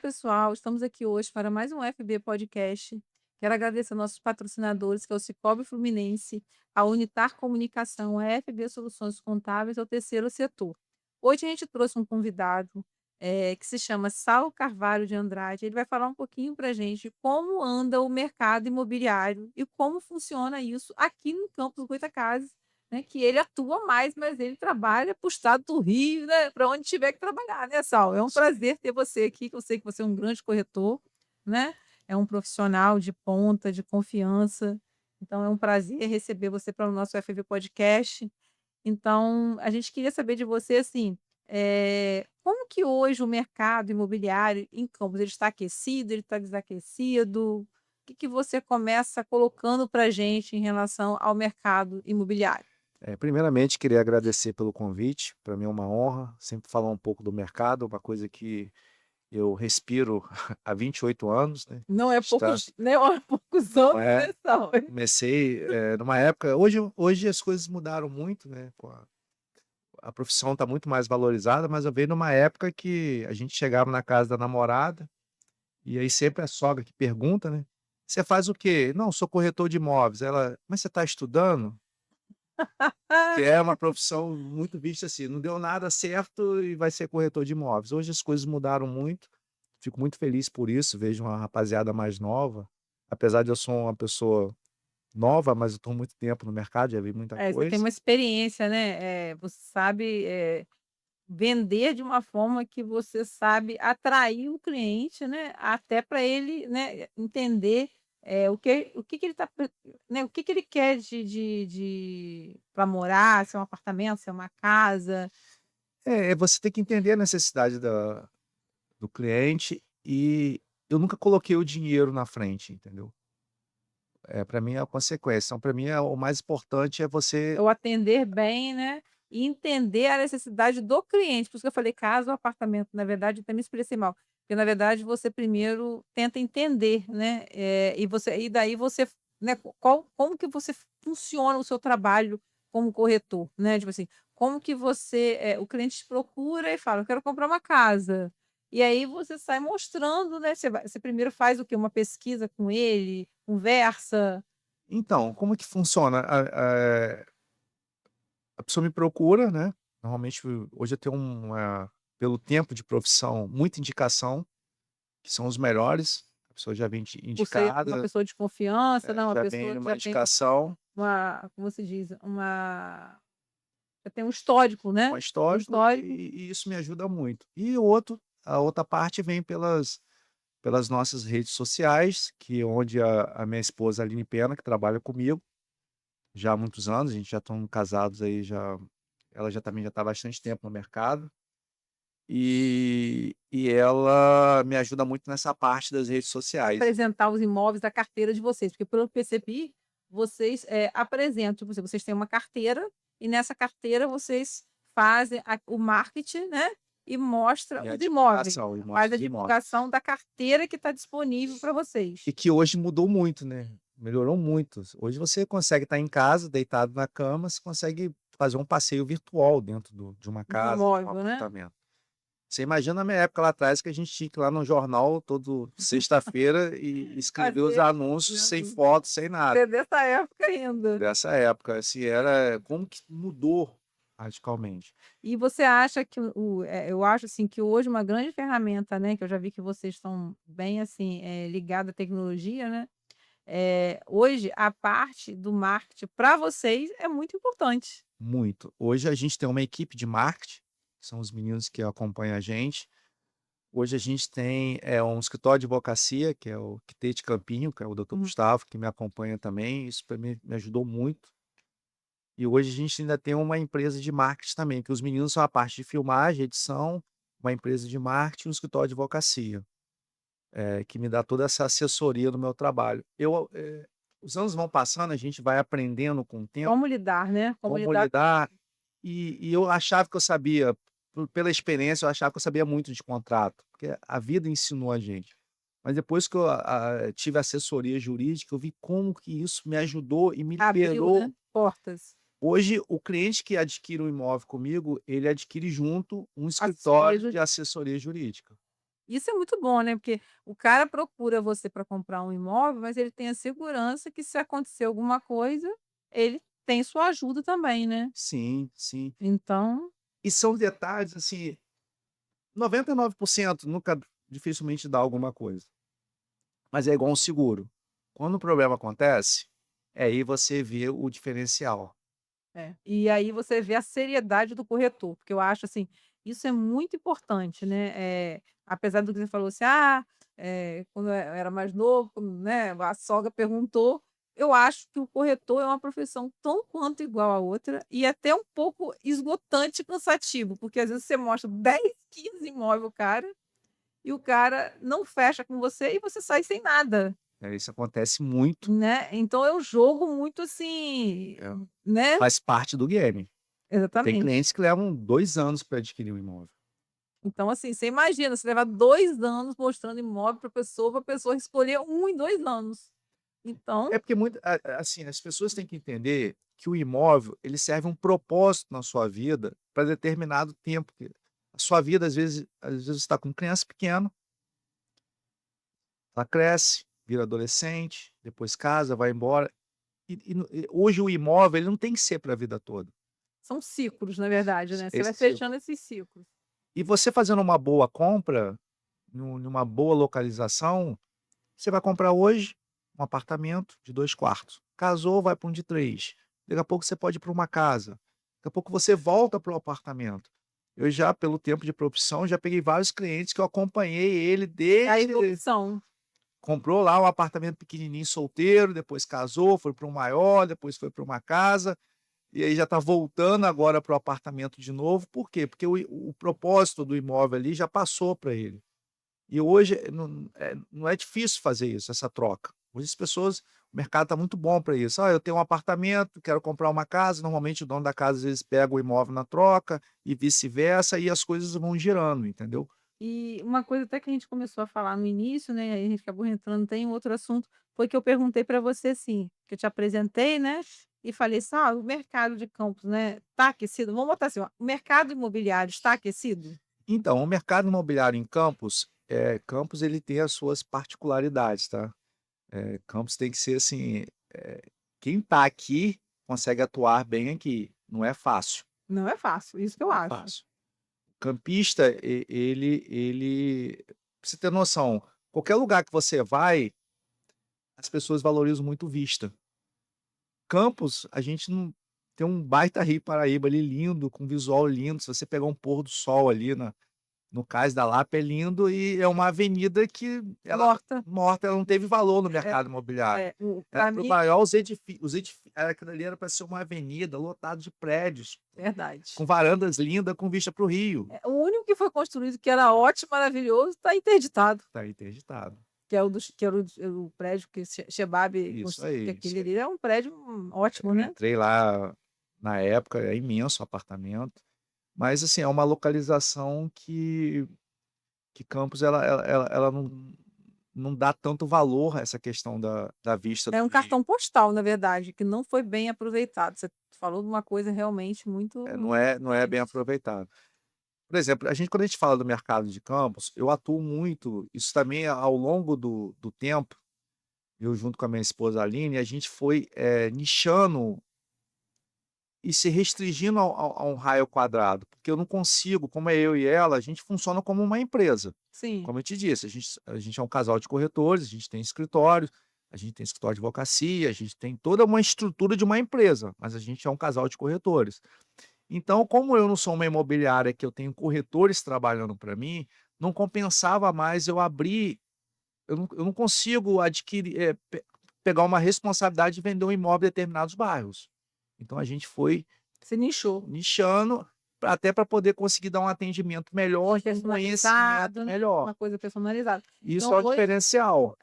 pessoal, estamos aqui hoje para mais um FB Podcast. Quero agradecer aos nossos patrocinadores, que é o Cicobi Fluminense, a Unitar Comunicação, a FB Soluções Contábeis, ao Terceiro Setor. Hoje a gente trouxe um convidado que se chama Saulo Carvalho de Andrade. Ele vai falar um pouquinho para a gente como anda o mercado imobiliário e como funciona isso aqui no Campus Goytacazes, né, que ele atua mais, mas ele trabalha para o estado do Rio, né, para onde tiver que trabalhar, né, Sal? É um prazer ter você aqui, que eu sei que você é um grande corretor, né? É um profissional de ponta, de confiança. Então é um prazer receber você para o nosso FV Podcast. Então, a gente queria saber de você, assim, como que hoje o mercado imobiliário em Campos, ele está aquecido, ele está desaquecido? O que que você começa colocando para a gente em relação ao mercado imobiliário? Primeiramente, queria agradecer pelo convite. Para mim é uma honra sempre falar um pouco do mercado, uma coisa que eu respiro há 28 anos, né? Não é Está, poucos, não é poucos não anos, é? né, Sal? Comecei numa época. Hoje as coisas mudaram muito, né? A profissão está muito mais valorizada, mas eu veio numa época que a gente chegava na casa da namorada e aí sempre a sogra que pergunta, né? Você faz o quê? Não, sou corretor de imóveis. Ela, mas você está estudando? Que é uma profissão muito vista assim, não deu nada certo e vai ser corretor de imóveis. Hoje as coisas mudaram muito, fico muito feliz por isso, vejo uma rapaziada mais nova, apesar de eu ser uma pessoa nova, mas eu estou há muito tempo no mercado, já vi muita Você tem coisa. uma experiência, né, você sabe, vender de uma forma que você sabe atrair o cliente, né, até para ele, né, entender, o que que ele está, né, o que que ele quer de pra morar, se é um apartamento, se é uma casa. Você tem que entender a necessidade do cliente e eu nunca coloquei o dinheiro na frente, entendeu? Para mim é a consequência, então para mim o mais importante é você. Ou atender bem, né, e entender a necessidade do cliente, por isso que eu falei casa ou apartamento, na verdade, eu até me expressei mal, porque na verdade você primeiro tenta entender, né, e daí você, né, como que você funciona o seu trabalho como corretor, né, tipo assim, como que você, o cliente te procura e fala: "Eu quero comprar uma casa", e aí você sai mostrando, né, você primeiro faz o quê? Uma pesquisa com ele, conversa. Então, como que funciona? A pessoa me procura, né, normalmente hoje eu tenho pelo tempo de profissão, muita indicação, que são os melhores, a pessoa já vem Por ser uma indicada, pessoa de confiança, né, uma já vem pessoa que numa já tem indicação, uma, como se diz, já tem um histórico, um né, um histórico histórico. e isso me ajuda muito. A outra parte vem pelas nossas redes sociais, que onde a minha esposa Aline Pena, que trabalha comigo já há muitos anos, a gente já estamos casados aí ela já também já está há bastante tempo no mercado. E ela me ajuda muito nessa parte das redes sociais. Apresentar os imóveis da carteira de vocês, porque pelo que eu percebi, vocês, apresentam, tipo assim, vocês têm uma carteira e nessa carteira vocês fazem o marketing, né, e mostra E a os imóveis, divulgação, e faz mostra a os imóveis. divulgação da carteira que está disponível para E vocês. que hoje mudou muito, né, melhorou muito. Hoje você consegue estar em casa, deitado na cama, você consegue fazer um passeio virtual dentro de uma Do casa, de um imóvel, né. apartamento. Você imagina na minha época lá atrás que a gente tinha que ir lá no jornal todo sexta-feira e escrever os Fazer, anúncios sem né, foto, sem nada. você é dessa época ainda. Dessa época, assim, era como que mudou radicalmente. E você acha que eu acho, assim, que hoje uma grande ferramenta, né, que eu já vi que vocês estão bem, assim, ligado à tecnologia, né, hoje a parte do marketing para vocês é muito importante. Muito. Hoje a gente tem uma equipe de marketing, que são os meninos que acompanham a gente. Hoje a gente tem, um escritório de advocacia, que é o Quitete Campinho, que é o doutor Hum, Gustavo, que me acompanha também. Isso para mim me ajudou muito. E hoje a gente ainda tem uma empresa de marketing também, que os meninos são a parte de filmagem, edição, uma empresa de marketing e um escritório de advocacia, que me dá toda essa assessoria no meu trabalho. Os anos vão passando, a gente vai aprendendo com o tempo como lidar, né, como como lidar. lidar. E eu achava que eu sabia, pela experiência, eu achava que eu sabia muito de contrato, porque a vida ensinou a gente. Mas depois que eu tive assessoria jurídica, eu vi como que isso me ajudou e me Abriu, né, liberou. portas. Hoje, o cliente que adquire um imóvel comigo, ele adquire junto um Assessoria escritório de jurídica. assessoria jurídica. Isso é muito bom, né, porque o cara procura você para comprar um imóvel, mas ele tem a segurança que se acontecer alguma coisa, ele tem sua ajuda também, né. Sim, sim. Então E são detalhes, assim, 99% nunca dificilmente dá alguma coisa, mas é igual um seguro. Quando o problema acontece, aí você vê o diferencial. é. E aí você vê a seriedade do corretor, porque eu acho, assim, isso é muito importante, né, apesar do que você falou assim: "Ah, quando eu era mais novo, né, a sogra perguntou", eu acho que o corretor é uma profissão tão quanto igual a outra e até um pouco esgotante e cansativo, porque às vezes você mostra 10, 15 imóvel cara, e o cara não fecha com você e você sai sem nada, Isso acontece muito, né. Então é um jogo muito assim, é, né. faz parte do game. Tem Exatamente. clientes que levam 2 anos para adquirir um imóvel. Então, assim, você imagina, você levar 2 anos mostrando imóvel pra pessoa escolher um em 2 anos. Então É porque muito assim, as pessoas têm que entender que o imóvel, ele serve um propósito na sua vida para determinado tempo, que a sua vida às vezes você está com criança pequena, ela cresce, vira adolescente, depois casa, vai embora, e hoje o imóvel ele não tem que ser para a vida toda. são ciclos, na verdade, né, você vai Esse ciclo. fechando esses ciclos. E você fazendo uma boa compra, numa boa localização, você vai comprar hoje um apartamento de 2 quartos, casou, vai para um de 3. Daqui a pouco você pode ir para uma casa, daqui a pouco você volta para o apartamento. Eu já, pelo tempo de profissão, já peguei vários clientes que eu acompanhei ele Aí desde opção. comprou lá um apartamento pequenininho solteiro, depois casou, foi para um maior, depois foi para uma casa, e aí já está voltando agora para o apartamento de novo. Por quê? Porque o propósito do imóvel ali já passou para ele. E hoje não é difícil fazer isso, essa troca. Hoje as pessoas o mercado está muito bom para isso. "Ah, eu tenho um apartamento, quero comprar uma casa", normalmente o dono da casa às vezes pega o imóvel na troca e vice-versa, e as coisas vão girando, entendeu? E uma coisa até que a gente começou a falar no início, né, aí a gente acabou entrando até em outro assunto, foi que eu perguntei para você assim, que eu te apresentei, né, e falei assim: "Ah, o mercado de Campos, né, tá aquecido?" Vamos botar assim, ó, o mercado imobiliário está aquecido? Então, o mercado imobiliário em Campos, Campos ele tem as suas particularidades, tá? Campos tem que ser assim, quem está aqui consegue atuar bem aqui, não é fácil, Não é fácil, isso que eu não é acho. fácil. Campista, pra você ter noção, qualquer lugar que você vai, as pessoas valorizam muito vista. Campos, a gente não tem um baita Rio Paraíba ali lindo, com visual lindo, se você pegar um pôr do sol ali no Cais da Lapa é lindo e é uma avenida que ela Morta. morta, ela não teve valor no É mercado imobiliário. Era pra para o mim maior os edifícios, aquilo ali era para ser uma avenida lotada de prédios, com verdade. varandas lindas com vista para o rio. O único que foi construído que era ótimo, maravilhoso, está interditado, Está interditado. que é o dos que era o prédio que Chebab Isso que aí, isso aquele aí. ali é um prédio ótimo, Eu né. entrei lá na época, é imenso o apartamento, mas assim, é uma localização que Campos ela não dá tanto valor a essa questão da vista do É um rio. cartão postal, na verdade, que não foi bem aproveitado. Você falou de uma coisa realmente Não é bem importante. aproveitado. Por exemplo, quando a gente fala do mercado de Campos, eu atuo muito, isso também ao longo do tempo, eu junto com a minha esposa Aline, a gente foi, nichando e se restringindo a um raio quadrado, porque eu não consigo, como é eu e ela, a gente funciona como uma empresa. Sim, Como eu te disse, a gente é um casal de corretores, a gente tem escritório, a gente tem escritório de advocacia, a gente tem toda uma estrutura de uma empresa, mas a gente é um casal de corretores. Então, como eu não sou uma imobiliária que eu tenho corretores trabalhando para mim, não compensava mais eu abrir, eu não consigo adquirir, pegar uma responsabilidade de vender um imóvel em determinados bairros. Então a gente foi você nichou. nichando, até para poder conseguir dar um atendimento melhor e um conhecimento Personalizado, né, melhor. uma coisa personalizada. Isso Então é o hoje diferencial.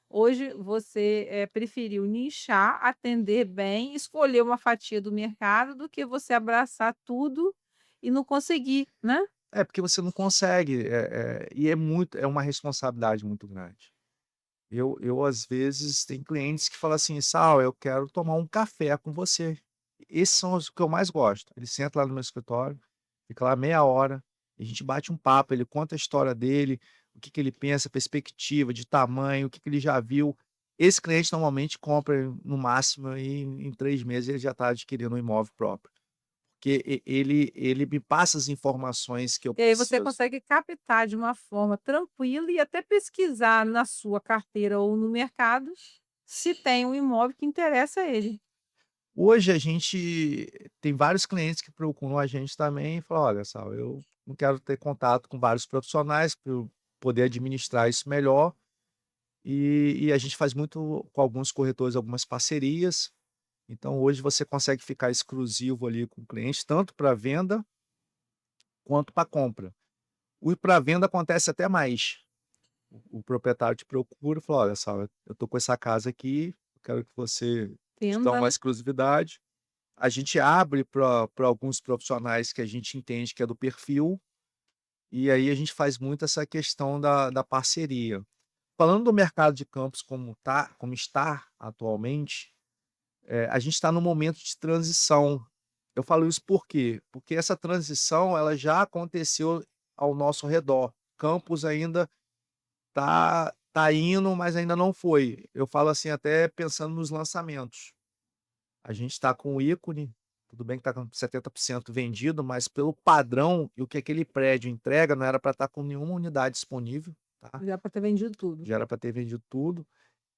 hoje você, preferiu nichar, atender bem, escolher uma fatia do mercado, do que você abraçar tudo e não conseguir, né. É, porque você não consegue, e é uma responsabilidade muito grande. Eu às vezes tem clientes que falam assim: "Sal, eu quero tomar um café com você". Esses são os que eu mais gosto. Ele senta lá no meu escritório, fica lá meia hora, a gente bate um papo, ele conta a história dele, o que que ele pensa, perspectiva de tamanho, o que que ele já viu. Esse cliente normalmente compra no máximo aí em 3 meses ele já está adquirindo um imóvel próprio, porque ele me passa as informações que eu E aí você preciso. consegue captar de uma forma tranquila e até pesquisar na sua carteira ou no mercado, se tem um imóvel que interessa a ele. Hoje a gente tem vários clientes que procuram a gente também e falam: "Olha, Sal, eu não quero ter contato com vários profissionais para eu poder administrar isso melhor", e a gente faz muito com alguns corretores, algumas parcerias. Então hoje você consegue ficar exclusivo ali com o cliente, tanto para venda quanto para compra. O para venda acontece até mais. O proprietário te procura e fala: "Olha, Sal, eu tô com essa casa aqui, eu quero que você te dá Tenda, uma né. exclusividade". A gente abre para alguns profissionais que a gente entende que é do perfil, e aí a gente faz muito essa questão da parceria. Falando do mercado de campos como está atualmente, a gente está num momento de transição. Eu falo isso por quê? Porque essa transição ela já aconteceu ao nosso redor. Campos ainda tá indo, mas ainda não foi. Eu falo assim até pensando nos lançamentos. A gente está com o ícone, tudo bem que está com 70% vendido, mas pelo padrão e o que aquele prédio entrega, não era para estar com nenhuma unidade disponível, tá, Já para ter vendido tudo. já era para ter vendido tudo.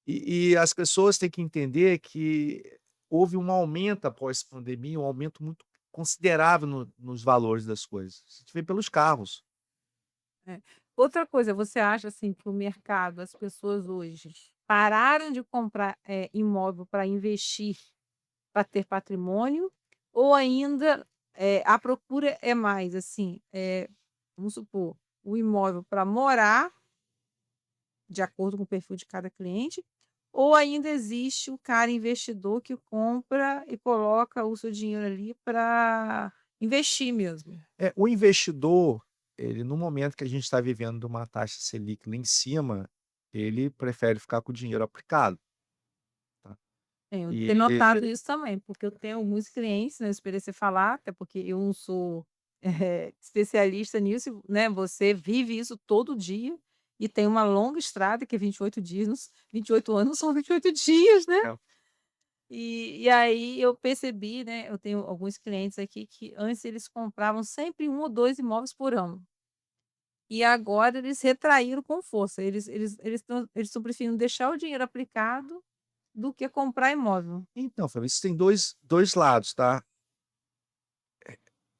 E as pessoas têm que entender que houve um aumento após pandemia, um aumento muito considerável nos valores das coisas. A gente vê pelos carros. É. Outra coisa, você acha, assim, que o mercado, as pessoas hoje pararam de comprar, imóvel para investir, para ter patrimônio, ou ainda, a procura é mais, assim, vamos supor, o imóvel para morar, de acordo com o perfil de cada cliente, ou ainda existe o cara investidor que compra e coloca o seu dinheiro ali para investir mesmo? O investidor, ele no momento que a gente está vivendo de uma taxa Selic lá em cima, ele prefere ficar com o dinheiro aplicado, tá. É, eu E tenho notado isso também, porque eu tenho alguns clientes, né, eu esperei você falar, até porque eu não sou, especialista nisso, né, você vive isso todo dia e tem uma longa estrada que é 28 dias, 28 anos são 28 dias, né. é E aí eu percebi, né, eu tenho alguns clientes aqui que antes eles compravam sempre um ou 2 imóveis por ano, e agora eles retraíram com força, eles estão preferindo deixar o dinheiro aplicado do que comprar imóvel. então, Fábio, isso tem dois lados, tá.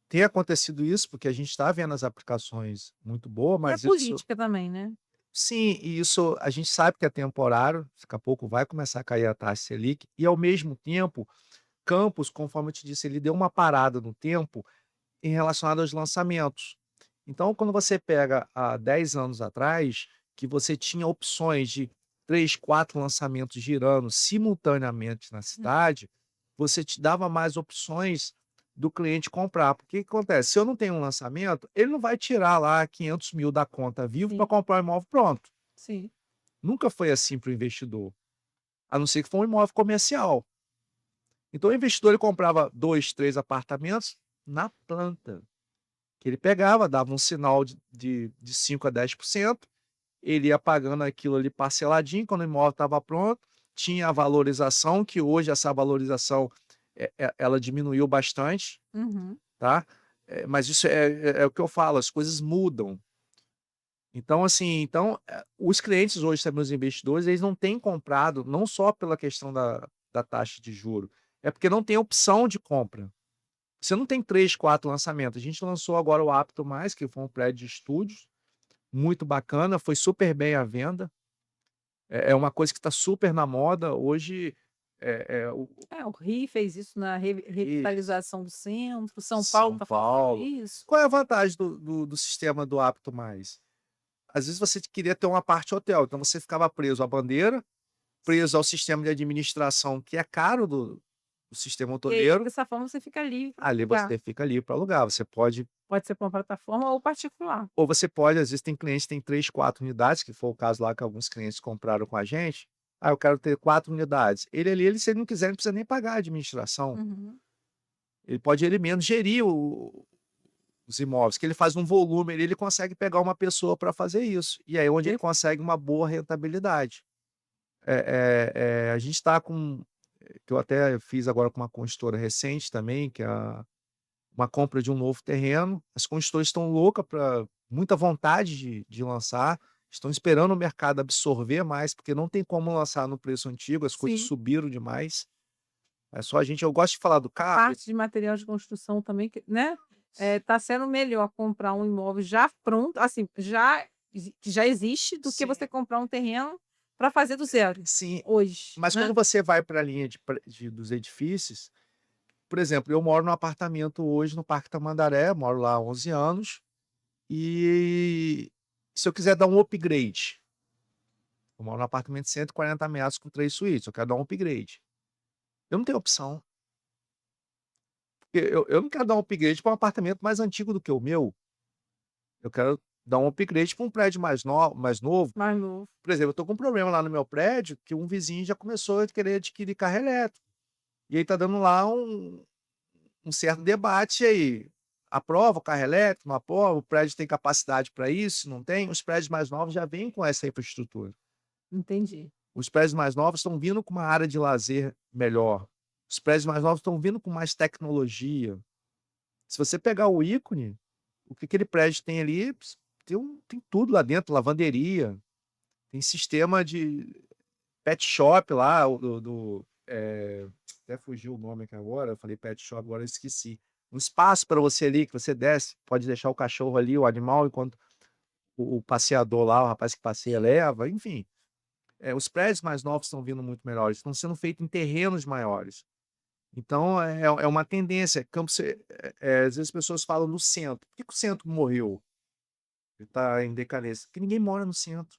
Tem acontecido isso, porque a gente está vendo as aplicações muito boa, E a mas isso política também, né. sim, e isso a gente sabe que é temporário, daqui a pouco vai começar a cair a taxa Selic, e ao mesmo tempo, Campos, conforme eu te disse, ele deu uma parada no tempo em relacionado aos lançamentos. Então, quando você pega há 10 anos atrás, que você tinha opções de 3, 4 lançamentos girando simultaneamente na Hum, cidade, você te dava mais opções do cliente comprar. Porque o que acontece? Se eu não tenho um lançamento, ele não vai tirar lá 500.000 da conta vivo para sim, comprar um imóvel pronto. sim. Nunca foi assim para o investidor, a não ser que for um imóvel comercial. Então o investidor ele comprava 2, 3 apartamentos na planta. Que ele pegava, dava um sinal de 5 a 10%, ele ia pagando aquilo ali parceladinho, quando o imóvel estava pronto, tinha a valorização, que hoje essa valorização, ela diminuiu bastante, Uhum. tá. Mas isso é o que eu falo, as coisas mudam. Então assim, os clientes hoje também, os investidores, eles não têm comprado, não só pela questão da taxa de juro, é porque não tem opção de compra. Você não tem 3, 4 lançamentos. A gente lançou agora o Apto Mais, que foi um prédio de estúdios, muito bacana, foi super bem à venda. É uma coisa que está super na moda. Hoje, o É, o Rio fez isso na Rio, revitalização do centro, São Paulo São está fazendo Paulo. isso. Qual é a vantagem do sistema do Apto Mais? Às vezes você queria ter uma parte hotel, então você ficava preso à bandeira, preso ao sistema de administração, que é caro do sistema E aí, hoteleiro. dessa forma, você fica livre para Ali alugar. você fica livre para alugar. Você pode. Pode ser para uma plataforma ou particular. Ou você pode, às vezes tem clientes que têm 3, 4 unidades, que foi o caso lá que alguns clientes compraram com a gente. "Ah, eu quero ter 4 unidades". Ele ali, se ele não quiser, não precisa nem pagar a administração. Uhum. Ele pode ele mesmo gerir os imóveis, que ele faz um volume ali, ele consegue pegar uma pessoa para fazer isso. E aí é onde ele Per consegue uma boa rentabilidade. A gente está com que eu até fiz agora com uma construtora recente também, que é uma compra de um novo terreno. As construtoras estão loucas para muita vontade de lançar, estão esperando o mercado absorver mais, porque não tem como lançar no preço antigo, as coisas sim. subiram demais. É só a gente eu gosto de falar do A carro. parte de material de construção também que, né, tá sendo melhor comprar um imóvel já pronto, assim, que já existe, do que Sim, você comprar um terreno para fazer do zero, sim. hoje, Mas né. quando você vai para a linha dos edifícios, por exemplo, eu moro num apartamento hoje no Parque Tamandaré, moro lá há 11 anos, e se eu quiser dar um upgrade, eu moro num apartamento de 140 metros com 3 suítes, eu quero dar um upgrade. Eu não tenho opção, porque eu não quero dar um upgrade para um apartamento mais antigo do que o meu, eu quero dar um upgrade para um prédio mais novo. Mais novo. Por exemplo, eu tô com um problema lá no meu prédio, que um vizinho já começou a querer adquirir carro elétrico, e aí tá dando lá um certo debate aí, aprova o carro elétrico, não aprova, o prédio tem capacidade para isso, não tem? Os prédios mais novos já vêm com essa infraestrutura. Entendi. Os prédios mais novos estão vindo com uma área de lazer melhor. Os prédios mais novos estão vindo com mais tecnologia. Se você pegar o ícone, o que aquele prédio tem ali, tem tudo lá dentro, lavanderia, tem sistema de pet shop lá, até fugiu o nome aqui agora, eu falei pet shop, agora eu esqueci. Um espaço para você ali, que você desce, pode deixar o cachorro ali, o animal, enquanto o passeador lá, o rapaz que passeia leva, enfim. Os prédios mais novos estão vindo muito melhores, estão sendo feitos em terrenos maiores. Então é uma tendência. Campos, às vezes as pessoas falam no centro. Por que que o centro morreu? Ele está em decadência. Porque ninguém mora no centro.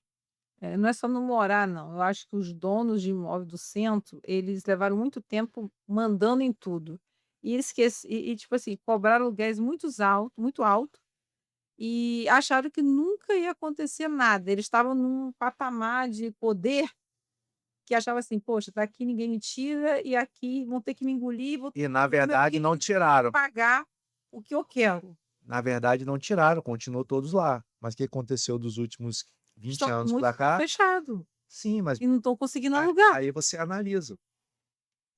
Não é só não morar não, eu acho que os donos de imóvel do centro, eles levaram muito tempo mandando em tudo. E tipo assim, cobraram aluguéis muito alto, e acharam que nunca ia acontecer nada. Eles estavam num patamar de poder que achava assim: "Poxa, daqui ninguém me tira e aqui vão ter que me engolir, vou E na o meu verdade não cliente tiraram. pagar o que eu quero". Na verdade não tiraram, continuou todos lá. Mas o que aconteceu dos últimos 20 Estão anos muito para cá? fechado Sim, mas e não estão conseguindo a alugar. aí você analisa.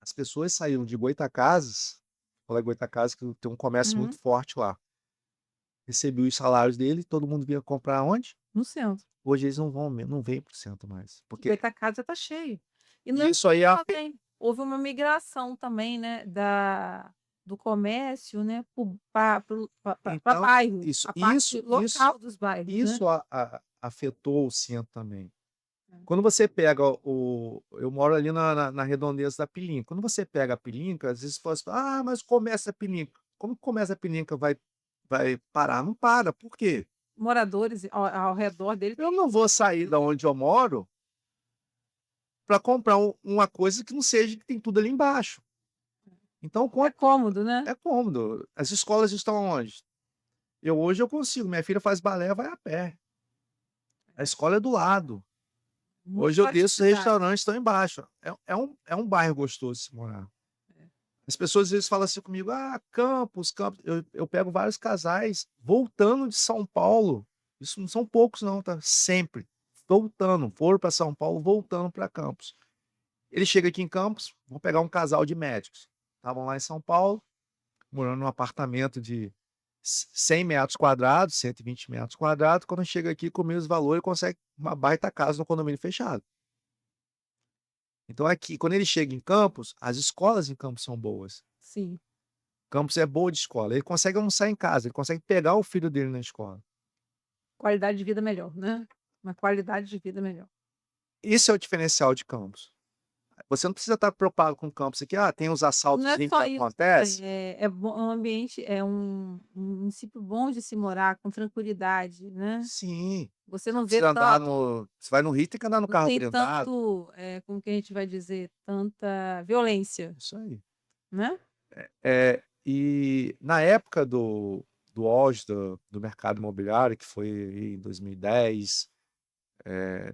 As pessoas saíram de Goytacazes, fala Goytacazes que tem um comércio muito Uhum. forte lá. Recebiam os salários dele, todo mundo vinha comprar onde? No centro. Hoje eles não vêm para o centro mais, Que porque Goytacazes tá cheio. E não é isso aí é só tem, houve uma migração também, né, do comércio, né, para então, bairro, isso a parte isso isso local dos bairros, né. isso afetou o centro também. É. Quando você pega eu moro ali na redondeza da Pilinca, quando você pega a Pilinca, às vezes você fala assim: "Ah, mas começa a Pilinca". Como que começa a Pilinca vai parar? Não para, por quê? Moradores ao redor dele Eu tem não vou sair da onde eu moro para comprar uma coisa que não seja que tem tudo ali embaixo. Então é quanto cômodo, né. é cômodo. As escolas estão aonde? Hoje eu consigo, minha filha faz balé, vai a pé. A escola é do lado. Muita Hoje eu desço, os praticidade. restaurantes estão embaixo. É um bairro gostoso de se morar. É. As pessoas às vezes falam assim comigo: "Ah, Campos". Eu pego vários casais voltando de São Paulo, isso não são poucos não, tá, sempre, voltando, foram para São Paulo, voltando para Campos. Ele chega aqui em Campos, vou pegar um casal de médicos, estavam lá em São Paulo, morando num apartamento de 100 metros quadrados, 120 metros quadrados, quando chega aqui com o mesmo valor ele consegue uma baita casa no condomínio fechado. Então aqui, quando ele chega em Campos, as escolas em Campos são boas. Sim, Campos é boa de escola, ele consegue almoçar em casa, ele consegue pegar o filho dele na escola. qualidade de vida melhor, né. Uma qualidade de vida melhor. Isso é o diferencial de Campos. Você não precisa estar preocupado com Campos aqui, tem os Não é assaltozinhos que só isso, acontece. é um ambiente, é um município bom de se morar, com tranquilidade, né. Sim, Você você não não vê precisa andar no você vai no Rio, tem que andar no não carro tem blindado. tanto, como que a gente vai dizer, tanta violência, Isso aí. né. E na época do auge do mercado imobiliário, que foi aí em 2010,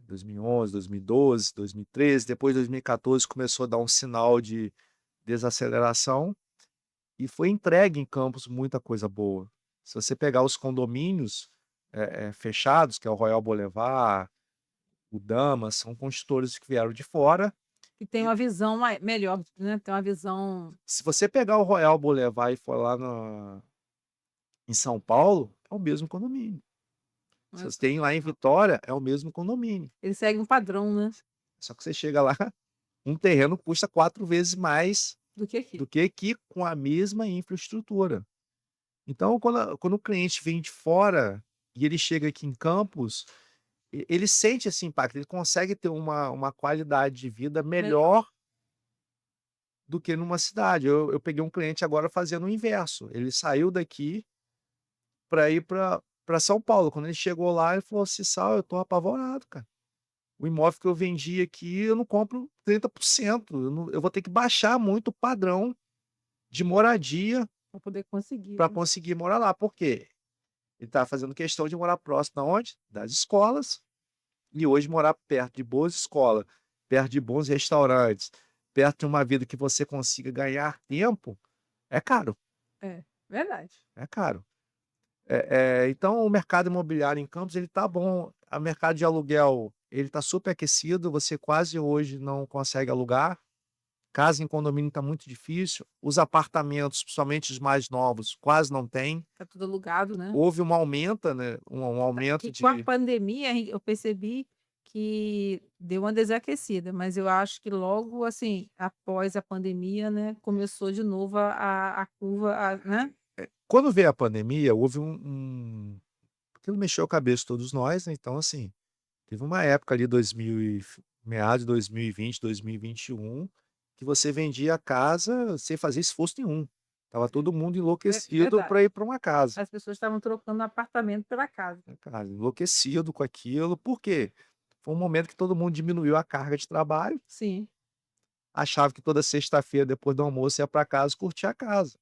2011, 2012, 2013, depois 2014 começou a dar um sinal de desaceleração, e foi entregue em Campos muita coisa boa. Se você pegar os condomínios, fechados, que é o Royal Boulevard, o Damas, são construtores que vieram de fora. E tem E uma visão melhor, né, tem uma visão se você pegar o Royal Boulevard e for lá em São Paulo, é o mesmo condomínio. Se né, você tem lá em Vitória, é o mesmo condomínio. ele segue um padrão, né, Só que você chega lá, um terreno custa 4 vezes mais do que aqui. do que aqui com a mesma infraestrutura. Então, quando o cliente vem de fora e ele chega aqui em Campos, ele sente esse impacto, ele consegue ter uma qualidade de vida Melhor. melhor do que numa cidade. Eu peguei um cliente agora fazendo o inverso. Ele saiu daqui para ir para São Paulo. Quando ele chegou lá, ele falou assim: "Sal, eu tô apavorado, cara. O imóvel que eu vendi aqui, eu não compro 30%. Eu vou ter que baixar muito o padrão de moradia Para poder conseguir, para né. conseguir morar lá". Por quê? Ele estava fazendo questão de morar próximo da onde? Das escolas. E hoje morar perto de boas escolas, perto de bons restaurantes, perto de uma vida que você consiga ganhar tempo, é caro, É, verdade. é caro. Então o mercado imobiliário em Campos ele tá bom, o mercado de aluguel, ele tá super aquecido, você quase hoje não consegue alugar, casa em condomínio tá muito difícil, os apartamentos, principalmente os mais novos, quase não tem. Tá tudo alugado, né. Houve uma aumenta, né, um aumento Que com a de pandemia eu percebi que deu uma desaquecida, mas eu acho que logo, assim, após a pandemia, né, começou de novo a curva a né. quando veio a pandemia, houve aquilo mexeu a cabeça de todos nós, né, então assim, teve uma época ali 2000 meados de 2020, 2021, que você vendia a casa sem fazer esforço nenhum. Tava todo mundo enlouquecido Verdade. para ir para uma casa, As pessoas estavam trocando apartamento pela casa. né, cara, enlouquecido com aquilo, por quê? Foi um momento que todo mundo diminuiu a carga de trabalho, Sim, achava que toda sexta-feira depois do almoço ia para casa curtir a casa.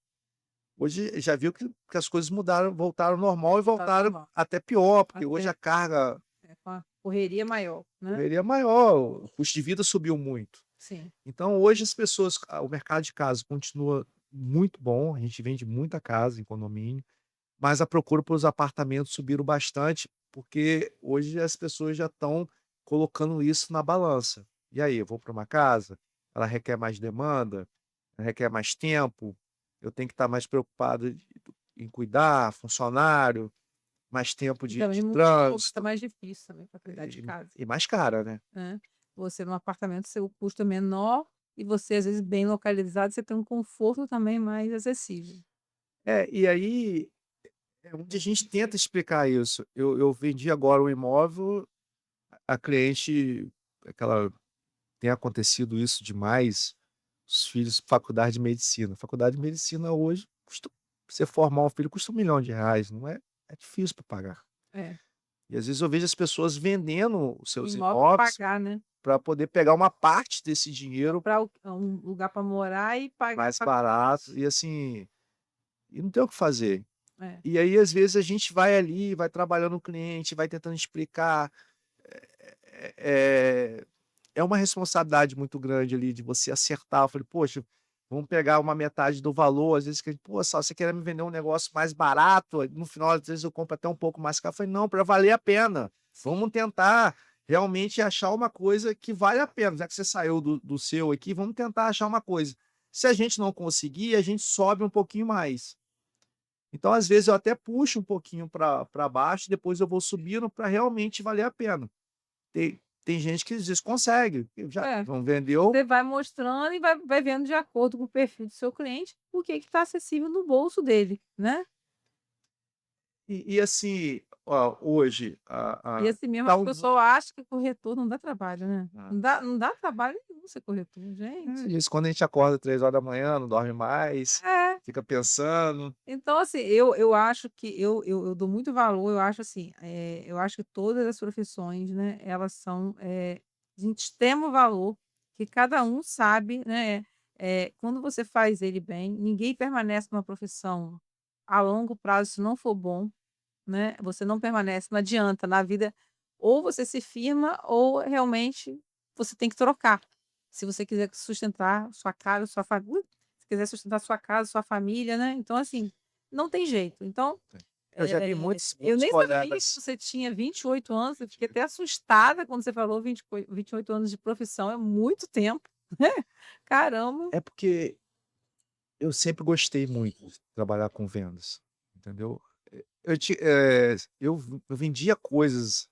Hoje já viu que as coisas mudaram, voltaram ao normal e tá voltaram normal. até pior, porque hoje a Até carga com a correria maior, né. correria maior, o custo de vida subiu muito. Sim. Então hoje as pessoas o mercado de casa continua muito bom, a gente vende muita casa em condomínio, mas a procura pelos apartamentos subiram bastante, porque hoje as pessoas já estão colocando isso na balança. E aí, eu vou para uma casa, ela requer mais demanda, ela requer mais tempo, eu tenho que estar mais preocupado em cuidar, funcionário, mais tempo E de também mudou um pouco, tá trânsito, mais difícil também para cuidar de e casa, e mais cara, né. né. Você num apartamento, seu custo é menor e você, às vezes, bem localizado, você tem um conforto também mais acessível. E aí é onde a gente tenta explicar isso. Eu vendi agora um imóvel, a cliente aquela tem acontecido isso demais, os filhos faculdade de medicina. Faculdade de medicina hoje custa você formar um filho custa R$ 1.000.000, não é é difícil para pagar. É. E às vezes eu vejo as pessoas vendendo os O seus imóvel pra imóveis pagar, né. para poder pegar uma parte desse dinheiro Comprar um lugar para morar e pagar mais a barato e assim, e não tem o que fazer. é, E aí às vezes a gente vai ali, vai trabalhando o cliente, vai tentando explicar. É é uma responsabilidade muito grande ali de você acertar. Eu falei: "Poxa, vamos pegar uma metade do valor", às vezes que "Pô, Sal, você quer me vender um negócio mais barato, aí no final às vezes eu compro até um pouco mais caro". Eu falei: "Não, para valer a pena. sim, Vamos tentar realmente achar uma coisa que vale a pena, já que você saiu do seu aqui, vamos tentar achar uma coisa. Se a gente não conseguir, a gente sobe um pouquinho mais". Então, às vezes, eu até puxo um pouquinho para baixo, depois eu vou subindo para realmente valer a pena. Tem gente que às vezes consegue, já é. não vendeu Você vai mostrando e vai vendo de acordo com o perfil do seu cliente, o que que tá acessível no bolso dele, né. e assim, ó, hoje E a assim mesmo tá as um pessoas acham que corretor não dá trabalho, né. ah, Não dá trabalho nenhum ser corretor, às gente. vezes quando a gente acorda 3 horas da manhã não dorme mais, É. fica pensando. Então, assim, eu acho que eu dou muito valor, eu acho assim, eu acho que todas as profissões, né, elas são, de extremo valor, que cada um sabe, né, quando você faz ele bem, ninguém permanece numa profissão a longo prazo se não for bom, né, você não permanece, não adianta na vida, ou você se firma ou realmente você tem que trocar, se você quiser sustentar sua casa, sua família se quiser sustentar sua casa, sua família, né, então assim, não tem jeito. Então, Eu já vi Eu muitos nem sabia que colegas. você tinha 28 anos, eu fiquei até assustada quando você falou 28 anos de profissão, é muito tempo, né. Caramba. É porque eu sempre gostei muito de trabalhar com vendas, entendeu? Eu vendia coisas,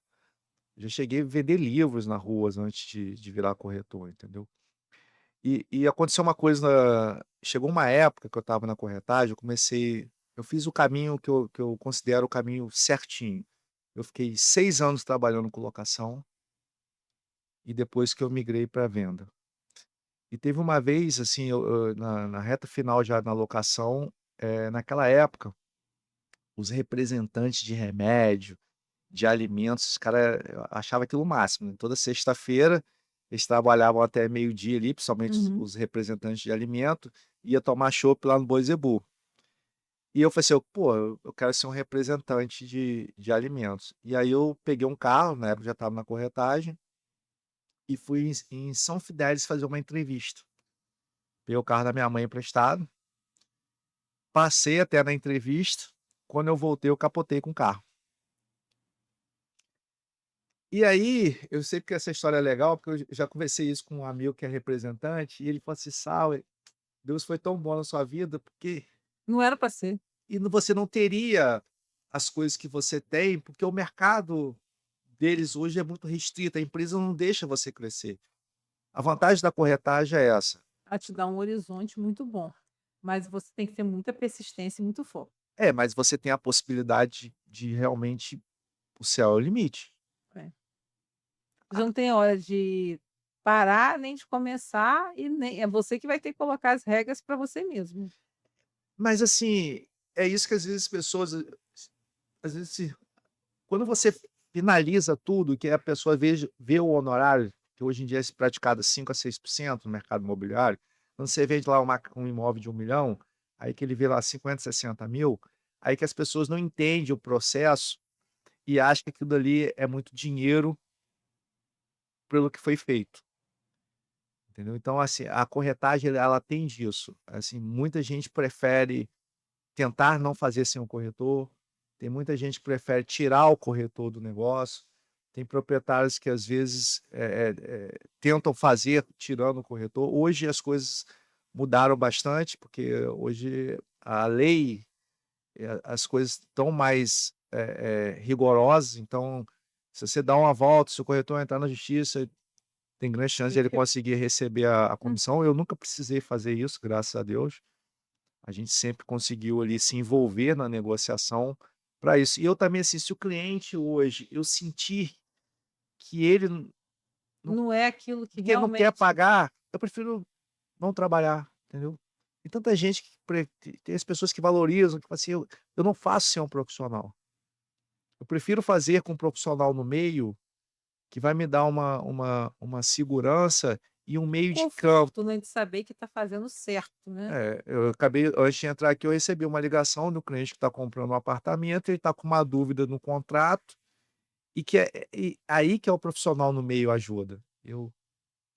já cheguei a vender livros na ruas antes de virar corretor, entendeu? E aconteceu uma coisa, chegou uma época que eu estava na corretagem, eu fiz o caminho que eu considero o caminho certinho. Eu fiquei 6 anos trabalhando com locação e depois que eu migrei para venda. E teve uma vez, assim, na reta final já na locação, naquela época, os representantes de remédio, de alimentos, os cara, eu achava aquilo o máximo, né. Toda sexta-feira, eles trabalhavam até meio-dia ali, principalmente Uhum. os representantes de alimento, ia tomar chopp lá no Boi Zebu. E eu falei assim: "Pô, eu quero ser um representante de alimentos". E aí eu peguei um carro, na época eu já estava na corretagem, e fui em São Fidélis fazer uma entrevista. Peguei o carro da minha mãe emprestado, passei até na entrevista, quando eu voltei eu capotei com o carro. E aí, eu sei que essa história é legal, porque eu já conversei isso com um amigo que é representante, e ele falou assim: "Sauer, Deus foi tão bom na sua vida, porque Não era para ser. você não teria as coisas que você tem, porque o mercado deles hoje é muito restrito, a empresa não deixa você crescer". A vantagem da corretagem é essa. A te dar um horizonte muito bom, mas você tem que ter muita persistência e muito foco. É, mas você tem a possibilidade de realmente o céu é o limite. É. Você não tem hora de parar, nem de começar e nem é você que vai ter que colocar as regras para você mesmo. Mas assim, é isso que às vezes as pessoas, às vezes quando você finaliza tudo, que a pessoa vê o honorário, que hoje em dia é praticado 5 a 6% no mercado imobiliário, quando você vende lá um imóvel de 1 milhão, aí que ele vê lá 50, 60 mil, aí que as pessoas não entendem o processo e acham que aquilo dali é muito dinheiro pelo que foi feito, entendeu? Então, assim, a corretagem ela tem disso, assim, muita gente prefere tentar não fazer sem o corretor, tem muita gente que prefere tirar o corretor do negócio, tem proprietários que às vezes, tentam fazer tirando o corretor. Hoje as coisas mudaram bastante, porque hoje a lei, as coisas estão mais, rigorosas, então se você dá uma volta, se o corretor entrar na justiça, tem grande chance de ele conseguir receber a Hum. comissão. Eu nunca precisei fazer isso, graças a Deus. A gente sempre conseguiu ali se envolver na negociação para isso. E eu também, assim, se o cliente hoje eu sentir que ele não Não é aquilo que que ele não quer realmente pagar, eu prefiro não trabalhar, entendeu. Tem tanta gente tem as pessoas que valorizam, que falam assim: "Eu não faço sem um profissional. Eu prefiro fazer com um profissional no meio, que vai me dar uma segurança e um meio de campo". conforto, né, de saber que está fazendo certo, né. Eu acabei antes de entrar aqui, eu recebi uma ligação do cliente que está comprando um apartamento, ele está com uma dúvida no contrato, e aí que é o profissional no meio ajuda. Eu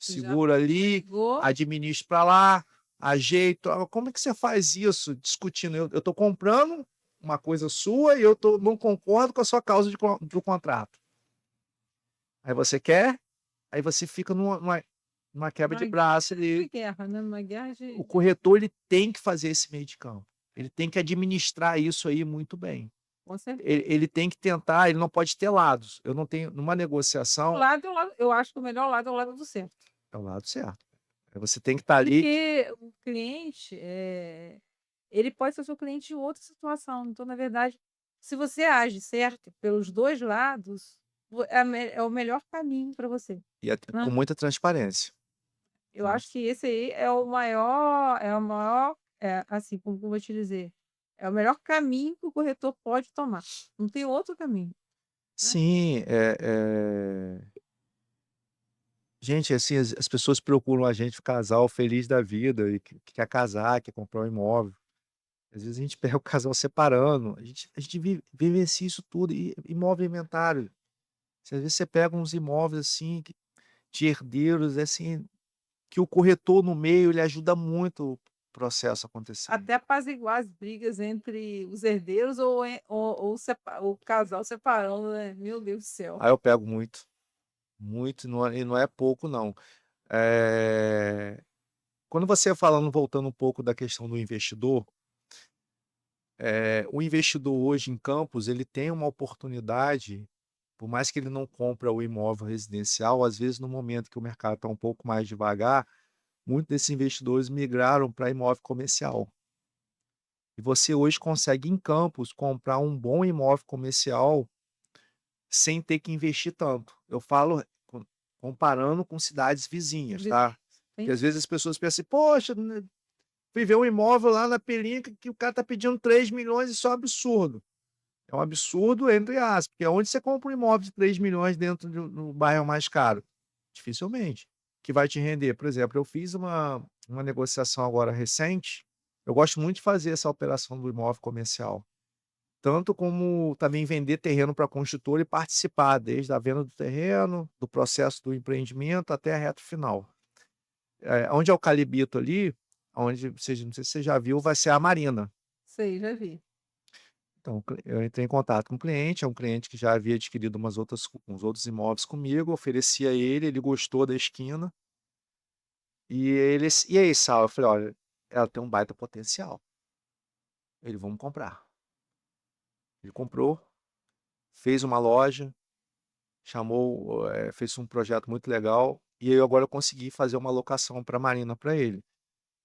Já seguro ali, ligou, administro para lá, ajeito. "Ah, como é que você faz isso?" Discutindo, eu estou comprando uma coisa sua e não concordo com a sua causa do contrato. Aí você quer, aí você fica numa quebra de uma braço ali. guerra, né, uma guerra O de corretor ele tem que fazer esse meio de campo. Ele tem que administrar isso aí muito bem. com certeza. Ele tem que tentar, ele não pode ter lados. Eu não tenho numa O negociação, lado é o lado eu acho que o melhor lado é o lado do certo. é o lado certo. Você tem que estar ali. Porque o cliente, ele pode ser seu cliente em outra situação, então, na verdade, se você age certo pelos 2 lados, é o melhor caminho para você, E com né. muita transparência, Eu tá. acho que esse aí é o maior, assim, como que eu vou te dizer, é o melhor caminho que o corretor pode tomar, não tem outro caminho, né. Sim, gente, assim, as pessoas procuram a gente, o casal feliz da vida e que quer casar, quer comprar um imóvel. Às vezes a gente pega o casal separando, a gente vivencia isso tudo, e imóvel inventário. Às vezes você pega uns imóveis, assim, de herdeiros, assim, que o corretor no meio ele ajuda muito, processo acontecendo. Até apaziguar as brigas entre os herdeiros ou o casal separando, né? Meu Deus do céu. Aí eu pego muito, muito, e não é pouco não. Eh, Quando você falando voltando um pouco da questão do investidor, o investidor hoje em Campos, ele tem uma oportunidade, por mais que ele não compra o imóvel residencial, às vezes no momento que o mercado está um pouco mais devagar, muitos desses investidores migraram para imóvel comercial. E você hoje consegue em Campos comprar um bom imóvel comercial sem ter que investir tanto. Eu falo comparando com cidades vizinhas, tá? Porque às Entendi. vezes as pessoas pensam assim: "Poxa, né, fui ver um imóvel lá na Pelinca que o cara tá pedindo 3 milhões, isso é um absurdo". É um absurdo entre aspas, porque aonde você compra um imóvel de 3 milhões dentro do bairro mais caro? Dificilmente. Que vai te render, por exemplo, eu fiz uma negociação agora recente, eu gosto muito de fazer essa operação do imóvel comercial, tanto como também vender terreno para construtor e participar desde a venda do terreno, do processo do empreendimento até a reta final. Onde é o Calibito ali, onde você não sei se você já viu, vai ser a marina. Sei, já vi. Então, eu entrei em contato com o cliente, é um cliente que já havia adquirido uns outros imóveis comigo, ofereci a ele, ele gostou da esquina, e ele: "E aí, Sal?" Eu falei: "Olha, ela tem um baita potencial". Ele: "Vamos comprar". Ele comprou, fez uma loja, fez um projeto muito legal, e aí agora eu consegui fazer uma locação para a marina para ele.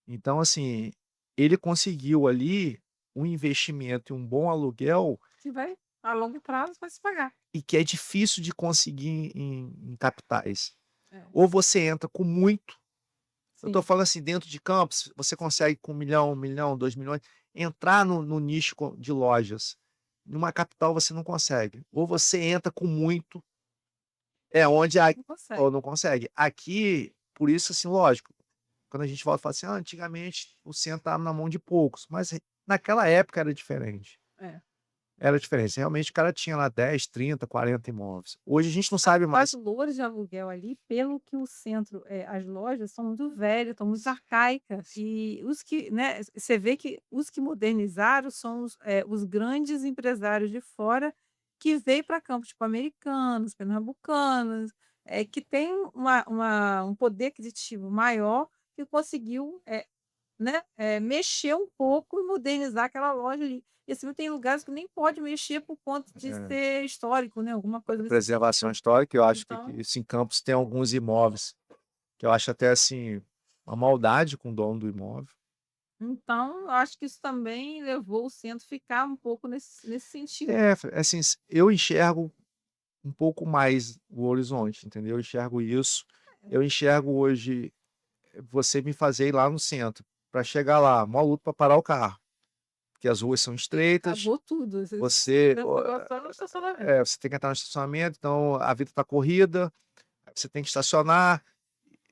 Então, assim, ele conseguiu ali um investimento e um bom aluguel, Que vai, a longo prazo, vai se pagar. e que é difícil de conseguir em capitais. É, Ou você entra com muito, eu estou sim. falando assim, dentro de Campos, você consegue com 1 milhão, 1 milhão, 2 milhões, entrar no nicho de lojas. Numa capital você não consegue. Ou você entra com muito, é onde a Não ou consegue. não consegue. Aqui, por isso, assim, lógico, quando a gente volta e fala assim: "Ah, antigamente o centro estava na mão de poucos", mas naquela época era diferente. É. Era diferente. Realmente o cara tinha lá 10, 30, 40 imóveis. Hoje a gente não sabe As mais. lojas de aluguel ali, pelo que o centro, as lojas são muito velhas, estão muito arcaicas, e os que, né, você vê que os que modernizaram são os grandes empresários de fora que veio para Campos, tipo Americanos, Pernambucanos, que tem um poder aquisitivo maior, que conseguiu, né, mexer um pouco e modernizar aquela loja ali. E assim, tem lugares que nem pode mexer por conta de É, ser histórico, né, alguma coisa desse preservação histórica, eu acho que então isso em Campos tem alguns imóveis, que eu acho até, assim, uma maldade com o dono do imóvel. eu acho que isso também levou o centro a ficar um pouco nesse sentido. Assim, eu enxergo um pouco mais o horizonte, entendeu? Eu enxergo isso. Eu enxergo hoje você me fazer ir lá no centro, para chegar lá, mó luta para parar o carro, porque as ruas são estreitas, Acabou tudo, você, agora só no estacionamento. você tem que entrar no estacionamento, então a vida está corrida, você tem que estacionar,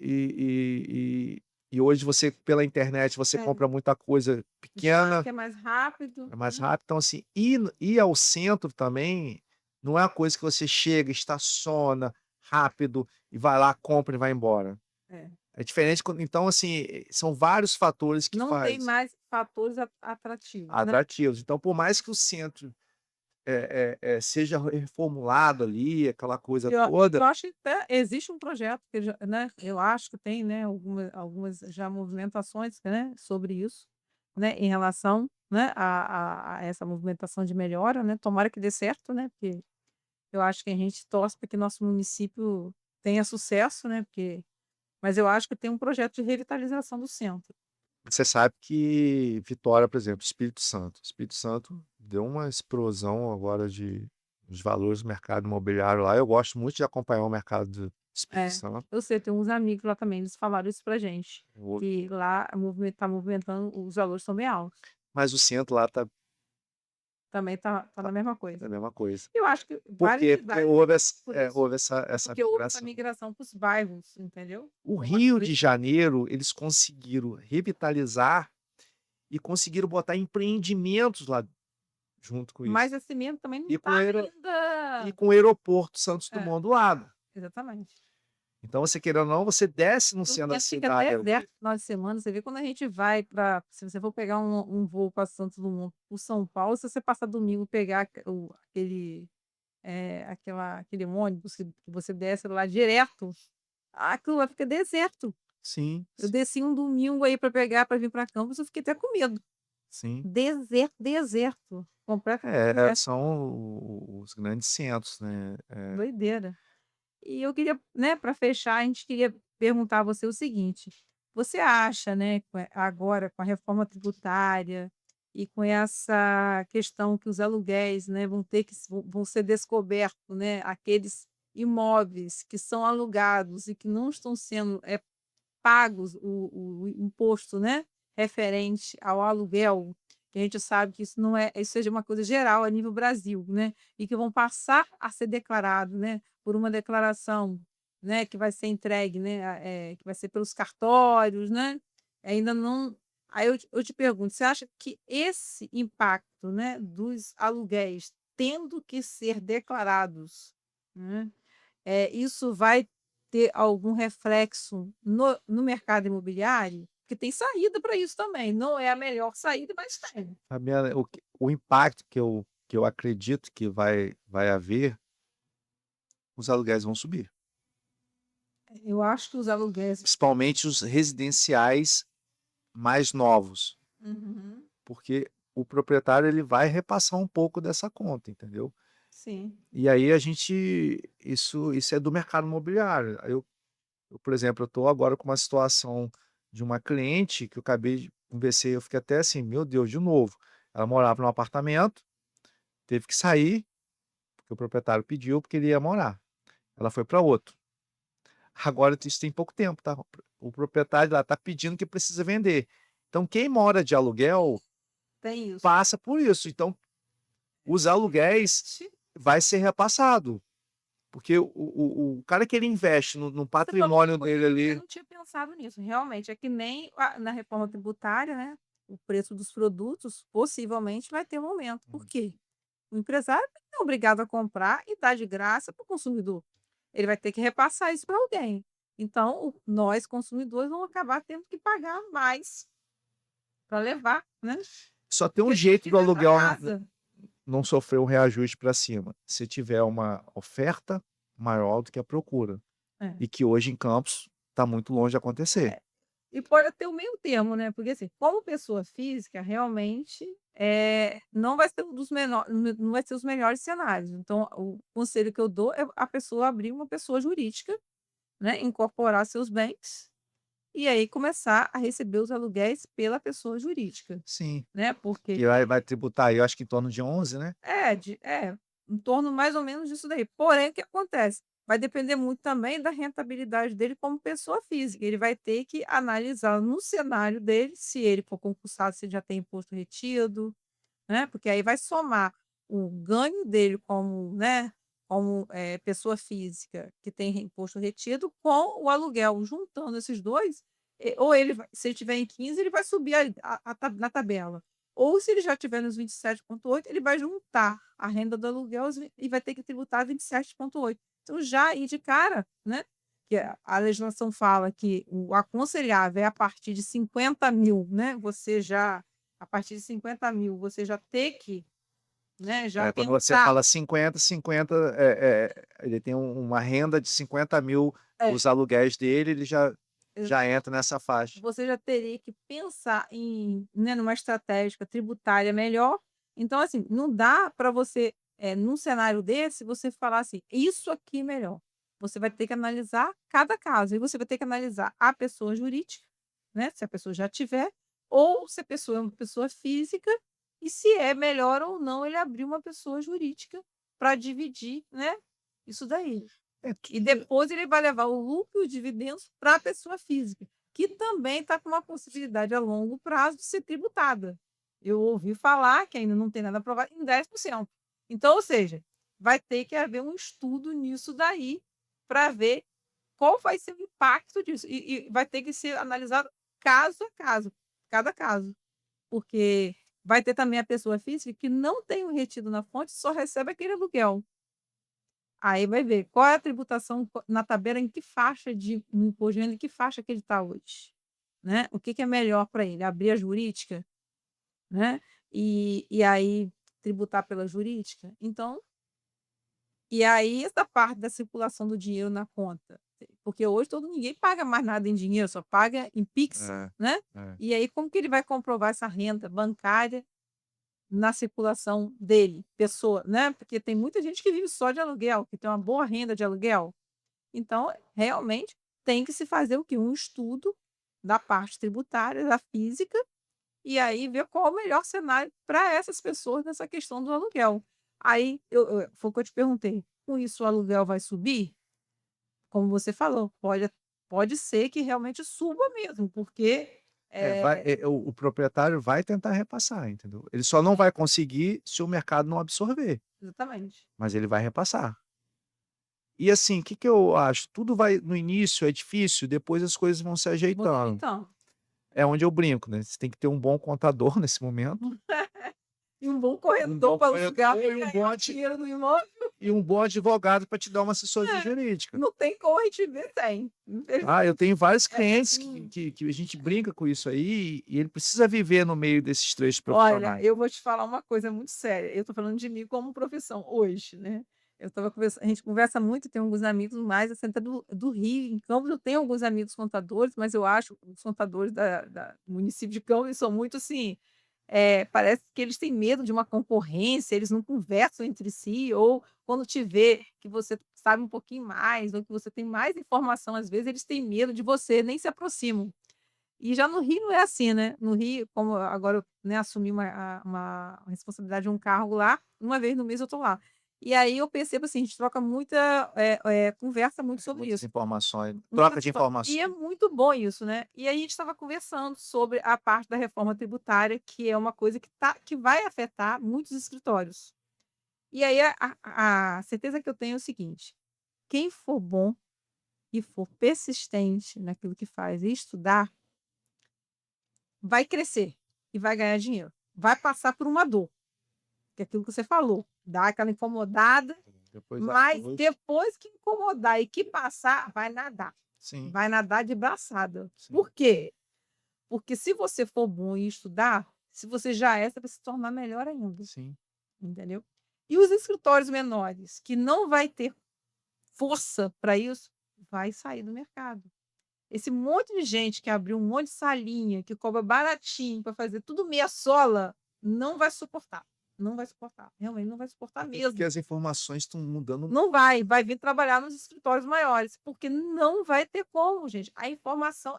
e e hoje você, pela internet, você É, compra muita coisa já pequena, que é mais rápido, é mais né. rápido. Então, assim, ir ao centro também não é uma coisa que você chega, estaciona rápido e vai lá, compra e vai embora. É. É diferente quando, então, assim, são vários fatores que Não tem faz mais fatores atrativos, né. atrativos. Então, por mais que o centro, seja reformulado ali, aquela coisa Eu toda, acho que até existe um projeto que já, né, eu acho que tem, né, algumas já movimentações, né, sobre isso, né, em relação, né, a essa movimentação de melhora, né, tomara que dê certo, né, porque eu acho que a gente torce para que nosso município tenha sucesso, né, porque mas eu acho que tem um projeto de revitalização do centro. você sabe que Vitória, por exemplo, Espírito Santo deu uma explosão agora dos valores do mercado imobiliário lá. Eu gosto muito de acompanhar o mercado do Espírito É, Santo. eu sei, tem uns amigos lá também, eles falaram isso pra gente, O que lá tá movimentando, os valores são bem altos. Mas o centro lá tá Também tá tá na mesma coisa. a mesma coisa. Eu acho que Por várias quê? Porque cidades passam por isso, houve essa porque houve essa migração. migração para os bairros, entendeu. O Eu acho Rio por de isso, Janeiro, eles conseguiram revitalizar e conseguiram botar empreendimentos lá junto com mas isso. a cimento também não E com tá o ainda aeroporto Santos é, Dumont do lado. exatamente. Então você querendo ou não, você desce no O centro da centro fica até cidade deserto ali. no final de semana, você vê quando a gente vai para se você for pegar um voo para Santos Dumont por São Paulo, se você passar domingo pegar aquele, aquele ônibus que você desce lá direto, aquilo lá fica deserto. Sim, Eu desci um domingo aí para pegar para vir para Campos, eu fiquei até com medo. sim. Deserto, deserto, completamente É, deserto, são os grandes centros, né. doideira. E eu queria, né, para fechar, a gente queria perguntar a você o seguinte: você acha, né, agora com a reforma tributária e com essa questão que os aluguéis, né, vão ter que vão ser descobertos, né, aqueles imóveis que são alugados e que não estão sendo pagos o imposto, né, referente ao aluguel, que a gente sabe que isso seja uma coisa geral a nível Brasil, né, e que vão passar a ser declarado, né, por uma declaração, né, que vai ser entregue, né, que vai ser pelos cartórios, né, ainda não aí eu te pergunto, você acha que esse impacto, né, dos aluguéis tendo que ser declarados, né, isso vai ter algum reflexo no mercado imobiliário? Porque tem saída para isso também, não é a melhor saída, mas tem. O impacto que eu acredito que vai haver, os aluguéis vão subir, Eu acho que os aluguéis. principalmente os residenciais mais novos, Uhum. porque o proprietário ele vai repassar um pouco dessa conta, entendeu. Sim. E aí a gente isso é do mercado imobiliário. Eu, por exemplo, eu estou agora com uma situação de uma cliente que eu acabei de conversei, eu fiquei até assim: "Meu Deus, de novo". Ela morava num apartamento, teve que sair, porque o proprietário pediu, porque ele ia morar. Ela foi para outro. Agora isso tem pouco tempo, tá. O proprietário lá tá pedindo que precisa vender. Então quem mora de aluguel Tem isso. passa por isso. Então os aluguéis Ti vai ser repassado, porque o cara que ele investe no Você falou uma patrimônio coisa dele que eu ali. não tinha pensado nisso, realmente, é que nem a na reforma tributária, né, o preço dos produtos possivelmente vai ter um aumento. Por quê? O empresário não é obrigado a comprar e dar de graça para o consumidor. Ele vai ter que repassar isso para alguém. Então, nós consumidores vamos acabar tendo que pagar mais para levar, né, Só tem do um que se jeito do tiver para aluguel casa. não sofrer um reajuste para cima, se tiver uma oferta maior do que a procura, É. e que hoje em Campos está muito longe de acontecer. É. E pode ter o meio termo, né, porque assim, como pessoa física, realmente, não vai ser um dos não vai ser os melhores cenários. Então, o conselho que eu dou é a pessoa abrir uma pessoa jurídica, né, incorporar seus bens, e aí começar a receber os aluguéis pela pessoa jurídica, Sim, né, porque que vai tributar aí, eu acho que em torno de 11, né. em torno mais ou menos disso daí. Porém, o que acontece? Vai depender muito também da rentabilidade dele como pessoa física. Ele vai ter que analisar no cenário dele, se ele for concursado, se ele já tem imposto retido, né? Porque aí vai somar o ganho dele como, né, como pessoa física que tem imposto retido com o aluguel. Juntando esses dois, ou ele se ele tiver em 15, ele vai subir na tabela. Ou se ele já tiver nos 27,8, ele vai juntar a renda do aluguel e vai ter que tributar 27,8. Então, já aí de cara, né? Que a legislação fala que o aconselhável é a partir de 50.000, né? Você já, a partir de 50.000, você já ter que, né? Já Quando você pensar. fala 50, ele tem uma renda de 50.000, É, os aluguéis dele, ele já entra nessa faixa. você já teria que pensar em, né, numa estratégia tributária melhor. Então, assim, não dá para você, num cenário desse, você falar assim: "Isso aqui é melhor". Você vai ter que analisar cada caso e você vai ter que analisar a pessoa jurídica, né, se a pessoa já tiver, ou se a pessoa é uma pessoa física, e se é melhor ou não ele abrir uma pessoa jurídica para dividir, né, isso daí. É E tudo depois ele vai levar o lucro e os dividendos para a pessoa física, que também está com uma possibilidade a longo prazo de ser tributada. Eu ouvi falar, que ainda não tem nada aprovado, em 10%. Então, ou seja, vai ter que haver um estudo nisso daí para ver qual vai ser o impacto disso. E vai ter que ser analisado caso a caso, cada caso. Porque vai ter também a pessoa física que não tem o retido na fonte, só recebe aquele aluguel. Aí vai ver qual é a tributação na tabela, em que faixa no imposto de renda, em que faixa que ele está hoje, né. O que que é melhor para ele? Abrir a jurídica, né, e aí tributar pela jurídica? Então e aí essa parte da circulação do dinheiro na conta, porque hoje todo ninguém paga mais nada em dinheiro, só paga em Pix, É, né. é. E aí como que ele vai comprovar essa renda bancária na circulação dele, pessoa, né, porque tem muita gente que vive só de aluguel, que tem uma boa renda de aluguel. Então, realmente, tem que se fazer o quê? Um estudo da parte tributária, da física, e aí ver qual o melhor cenário para essas pessoas nessa questão do aluguel. Aí, foi o que eu te perguntei, com isso o aluguel vai subir? Como você falou, pode ser que realmente suba mesmo, porque, O proprietário vai tentar repassar, entendeu. Ele só não vai conseguir se o mercado não absorver, exatamente. mas ele vai repassar. E assim, o que que eu acho? Tudo vai no início é difícil, depois as coisas vão se Você ajeitando. então, É onde eu brinco, né, você tem que ter um bom contador nesse momento, e um bom um corretor bom para alugar corretor e ganhar dinheiro no imóvel. e um bom advogado para te dar uma assessoria jurídica. Não tem como a gente ver sem, Ah, eu tenho vários clientes hum. que a gente brinca com isso aí, e ele precisa viver no meio desses 3 Olha, profissionais. eu vou te falar uma coisa muito séria, eu tô falando de mim como profissão hoje, né. Eu estava conversa A gente conversa muito, tem alguns amigos mais, assim, até do Rio, em Campos eu tenho alguns amigos contadores, mas eu acho os contadores do município de Campos, eles são muito assim, parece que eles têm medo de uma concorrência, eles não conversam entre si, ou quando te vê que você sabe um pouquinho mais, ou que você tem mais informação, às vezes eles têm medo de você, nem se aproximam. E já no Rio não é assim, né, no Rio, como agora eu, né, assumi uma responsabilidade de um cargo lá, uma vez no mês eu tô lá. E aí eu percebo, assim, a gente troca muita, conversa muito sobre Muitas isso. informações, troca Muitas de info E é informações. muito bom isso, né. E aí a gente estava conversando sobre a parte da reforma tributária, que é uma coisa que vai afetar muitos escritórios. E aí a certeza que eu tenho é o seguinte: quem for bom e for persistente naquilo que faz e estudar, vai crescer e vai ganhar dinheiro. Vai passar por uma dor, que é aquilo que você falou, dá aquela incomodada, Depois mas depois depois que incomodar e que passar, sim, vai nadar de braçada. sim. Por quê? Porque se você for bom em estudar, se você já é, você vai se tornar melhor ainda, Sim. entendeu? E os escritórios menores, que não vai ter força para isso, vai sair do mercado. Esse monte de gente que abriu um monte de salinha, que cobra baratinho para fazer tudo meia sola, não vai suportar, não vai suportar, realmente não vai suportar Até porque mesmo. as informações estão mudando. Não vai, vai vir trabalhar nos escritórios maiores, porque não vai ter como, gente. A informação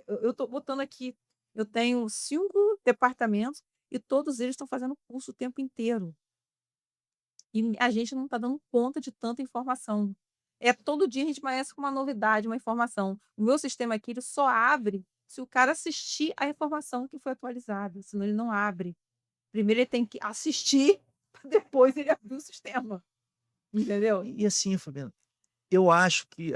eu estou botando aqui, eu tenho 5 departamentos e todos eles estão fazendo curso o tempo inteiro. E a gente não está dando conta de tanta informação. É todo dia a gente amanhece com uma novidade, uma informação. O meu sistema aqui, ele só abre se o cara assistir a informação que foi atualizada, senão ele não abre. Primeiro ele tem que assistir, para depois ele abrir o sistema, entendeu? E assim, Fabiana, eu acho que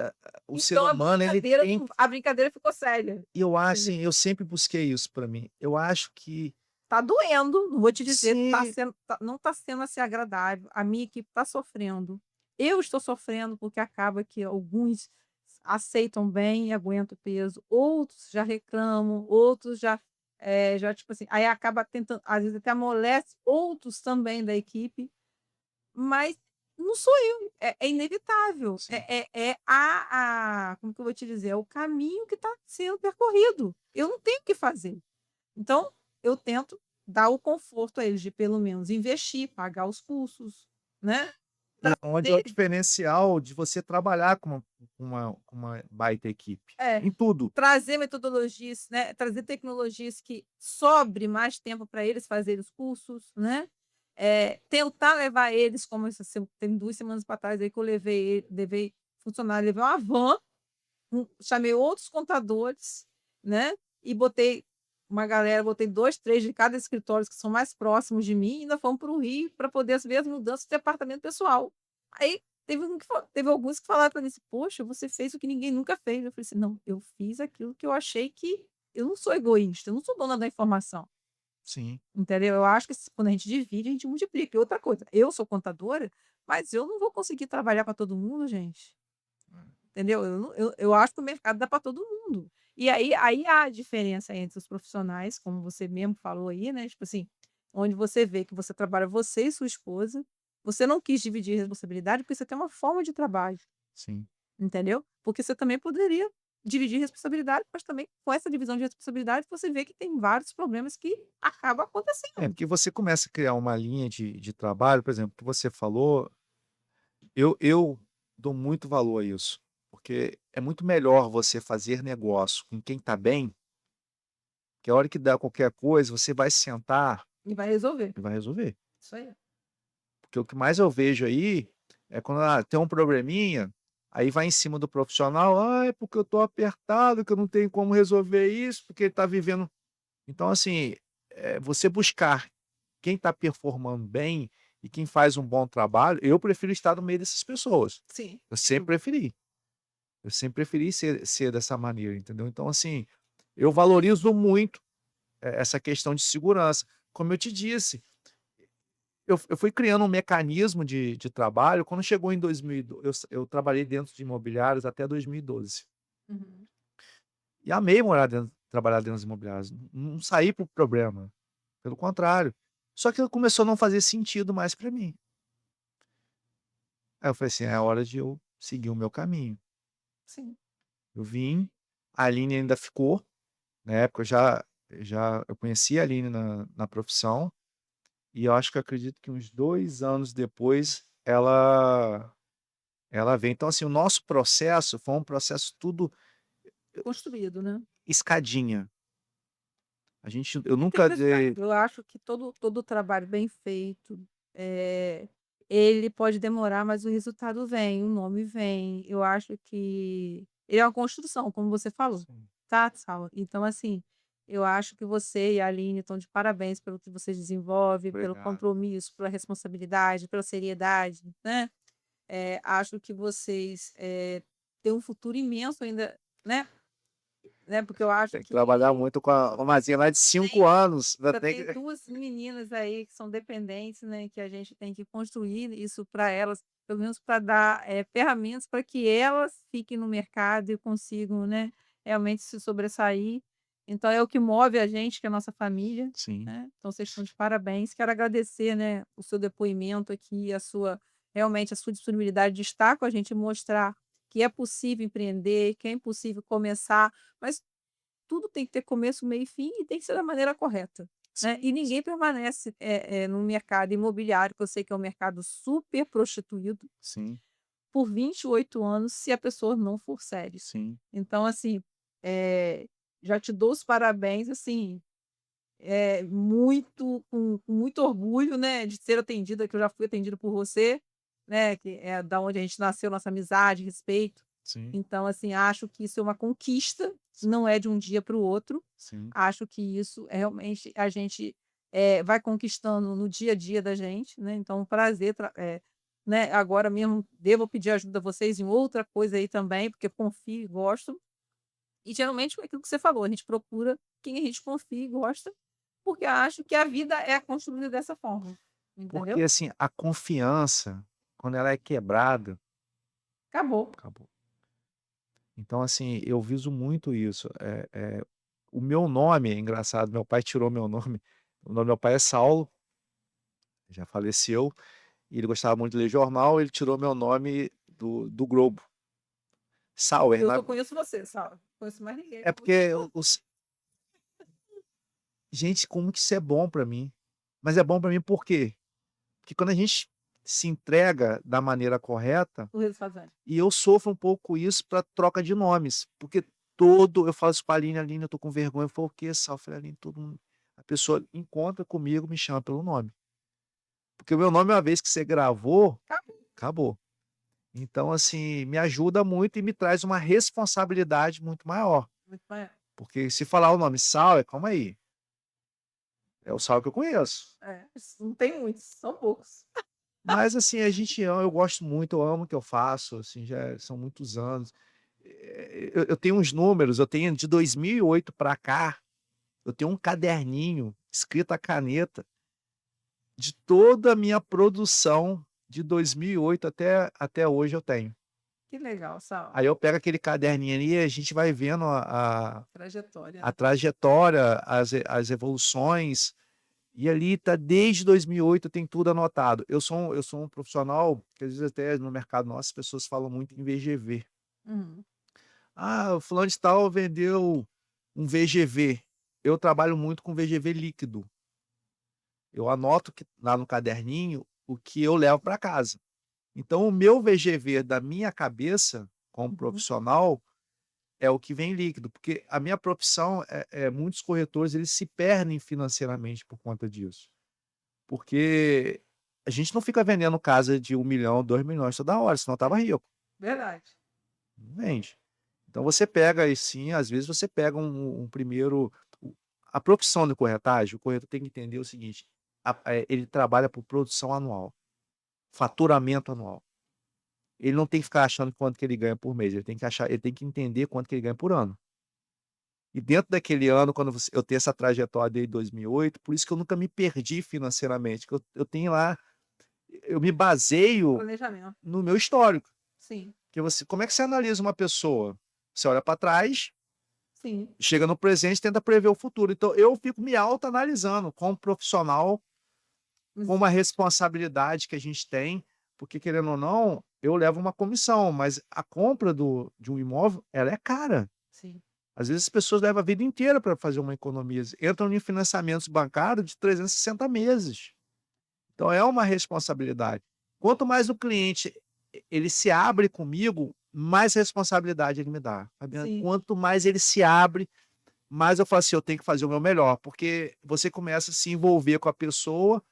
o ser Então humano ele tem a brincadeira ficou séria, eu acho entendeu? assim, eu sempre busquei isso para mim. Eu acho que Tá doendo, não vou te dizer, se não tá sendo, assim, agradável, a minha equipe tá sofrendo. Eu estou sofrendo, porque acaba que alguns aceitam bem e aguentam o peso, outros já reclamam, outros já tipo assim, aí acaba tentando às vezes até amolece outros também da equipe, mas não sou eu, é inevitável, sim. como que eu vou te dizer, é o caminho que está sendo percorrido, eu não tenho o que fazer. Então, eu tento dar o conforto a eles de pelo menos investir, pagar os cursos, né, É, pra onde é o terem diferencial de você trabalhar com uma baita equipe, é, em tudo. trazer metodologias, né, trazer tecnologias que sobre mais tempo para eles fazerem os cursos, né, tentar levar eles como essa se tem 2 semanas para trás aí que eu levei funcionário, levei uma van, chamei outros contadores, né, e botei 2, 3 de cada escritório que são mais próximos de mim, e ainda fomos para o Rio para poder ver as mudanças do departamento pessoal. Aí teve alguns que falaram para mim assim: "Poxa, você fez o que ninguém nunca fez". Eu falei assim: "Não, eu fiz aquilo que eu achei que eu não sou egoísta, eu não sou dona da informação". Sim. entendeu? Eu acho que quando a gente divide, a gente multiplica. E outra coisa, eu sou contadora, mas eu não vou conseguir trabalhar para todo mundo, gente. Entendeu? Eu acho que o mercado dá para todo mundo. E aí há a diferença entre os profissionais, como você mesmo falou aí, né, tipo assim, onde você vê que você trabalha você e sua esposa, você não quis dividir responsabilidade, porque você tem uma forma de trabalho, Sim. entendeu? Porque você também poderia dividir responsabilidade, mas também com essa divisão de responsabilidade, você vê que tem vários problemas que acabam É, acontecendo. porque você começa a criar uma linha de trabalho, por exemplo, que você falou, eu dou muito valor a isso, porque é muito melhor você fazer negócio com quem está bem, que a hora que dá qualquer coisa, você vai sentar E vai resolver. e vai resolver. Isso aí. Porque o que mais eu vejo aí é quando, tem um probleminha, aí vai em cima do profissional: "Ah, é porque eu estou apertado, que eu não tenho como resolver isso, porque ele está vivendo". Então, assim, você buscar quem está performando bem e quem faz um bom trabalho, eu prefiro estar no meio dessas pessoas. Sim. Eu sempre preferi. Eu sempre preferi ser dessa maneira, entendeu. Então, assim, eu valorizo muito, essa questão de segurança. Como eu te disse, eu fui criando um mecanismo de trabalho, quando chegou em 2000 eu trabalhei dentro de imobiliários até 2012. Uhum. E amei trabalhar dentro das imobiliárias, não saí por problema, pelo contrário. Só que começou a não fazer sentido mais para mim. Aí eu falei assim: "É hora de eu seguir o meu caminho". Sim. Eu vim, a Aline ainda ficou, na época eu conhecia a Aline na profissão, e eu acho que eu acredito que uns 2 anos depois ela veio. Então, assim, o nosso processo foi um processo tudo Construído, né. escadinha. Eu É nunca necessário. dei Eu acho que todo trabalho bem feito, eh, ele pode demorar, mas o resultado vem, o nome vem. Eu acho que ele é uma construção, como você falou, Sim, tá, Saulo? Então, assim, eu acho que você e a Aline estão de parabéns pelo que vocês desenvolvem, pelo obrigado. compromisso, pela responsabilidade, pela seriedade, né. Acho que vocês, têm um futuro imenso ainda, né, porque eu acho Tem que trabalhar que muito com a Romazinha lá de 5 anos, ainda ainda tem tem que 2 meninas aí que são dependentes, né, que a gente tem que construir isso para elas, pelo menos para dar, ferramentas para que elas fiquem no mercado e consigam, né, realmente se sobressair. Então é o que move a gente, que é a nossa família, sim, né. Então vocês estão de parabéns. Quero agradecer, né, o seu depoimento aqui, a sua realmente a sua disponibilidade de estar com a gente e mostrar que é possível empreender, que é impossível começar, mas tudo tem que ter começo, meio e fim e tem que ser da maneira correta, né. sim, E ninguém permanece, no mercado imobiliário, que eu sei que é um mercado super prostituído, sim, por 28 anos se a pessoa não for séria. sim. Então assim, já te dou os parabéns, assim, muito com muito orgulho, né, de ser atendida, que eu já fui atendida por você, né, que é da onde a gente nasceu, nossa amizade, respeito. Sim, Então, assim, acho que isso é uma conquista, não é de um dia para o outro. sim, Acho que isso é realmente a gente, vai conquistando no dia a dia da gente, né, então um prazer né, agora mesmo devo pedir ajuda a vocês em outra coisa aí também, porque confio e gosto. E geralmente é aquilo que você falou, a gente procura quem a gente confia e gosta, porque acho que a vida é construída dessa forma, porque, entendeu? assim, a confiança, quando ela é quebrada, Acabou. acabou. Então, assim, eu viso muito isso. O meu nome é engraçado, meu pai tirou meu nome. O nome do meu pai é Saulo, já faleceu, e ele gostava muito de ler jornal, ele tirou meu nome do Globo. Sauer, Eu só conheço você, sabe, conheço mais ninguém é como você. porque gente, como que isso é bom pra mim. Mas é bom pra mim por quê? Porque quando a gente se entrega da maneira correta, O resultado. e eu sofro um pouco isso pra troca de nomes, porque eu falo isso pra Aline: "Aline, eu tô com vergonha". Eu falo: "O quê, Sal?" Eu falei: "Aline, todo mundo", a pessoa encontra comigo, me chama pelo nome. Porque o meu nome, uma vez que você gravou, Acabou. acabou. Então, assim, me ajuda muito e me traz uma responsabilidade muito maior. Muito mais Porque se falar o nome Sal, calma aí, é o Sal que eu conheço. não tem muitos, são poucos. Mas, assim, a gente ama, eu gosto muito, eu amo o que eu faço, assim, já são muitos anos. Eu tenho uns números, eu tenho de 2008 para cá, eu tenho um caderninho escrita a caneta, de toda a minha produção de 2008 até hoje eu tenho. Que legal, Sal. Aí eu pego aquele caderninho ali e a gente vai vendo Trajetória, a né? trajetória, as evoluções, e ali tá desde 2008 tem tudo anotado. Eu sou um profissional que às vezes até no mercado nosso as pessoas falam muito em VGV. Uhum. "Ah, o fulano de tal vendeu um VGV". Eu trabalho muito com VGV líquido. Eu anoto lá no caderninho o que eu levo para casa. Então o meu VGV da minha cabeça, como Uhum. profissional, é o que vem líquido, porque a minha profissão muitos corretores eles se perdem financeiramente por conta disso. Porque a gente não fica vendendo casa de 1 milhão, 2 milhões toda hora, senão eu estava rico, Verdade. não vende. Então você pega e sim, às vezes você pega um primeiro a profissão de corretagem, o corretor tem que entender o seguinte, ele trabalha por produção anual, faturamento anual. Ele não tem que ficar achando quanto que ele ganha por mês, ele tem que entender quanto que ele ganha por ano. E dentro daquele ano, quando eu tenho essa trajetória desde 2008, por isso que eu nunca me perdi financeiramente, que eu tenho lá eu me baseio Planejamento. no meu histórico, Sim, que você como é que você analisa uma pessoa? Você olha para trás, sim. chega no presente e tenta prever o futuro. Então eu fico me autoanalisando como profissional, com Mas uma responsabilidade que a gente tem, porque querendo ou não, eu levo uma comissão, mas a compra de um imóvel, ela é cara. sim. Às vezes as pessoas levam a vida inteira para fazer uma economia, entram em financiamentos bancários de 360 meses. Então é uma responsabilidade. Quanto mais o cliente ele se abre comigo, mais responsabilidade ele me dá. Fabiana, Sim. quanto mais ele se abre, mais eu falo assim: "Eu tenho que fazer o meu melhor", porque você começa a se envolver com a pessoa,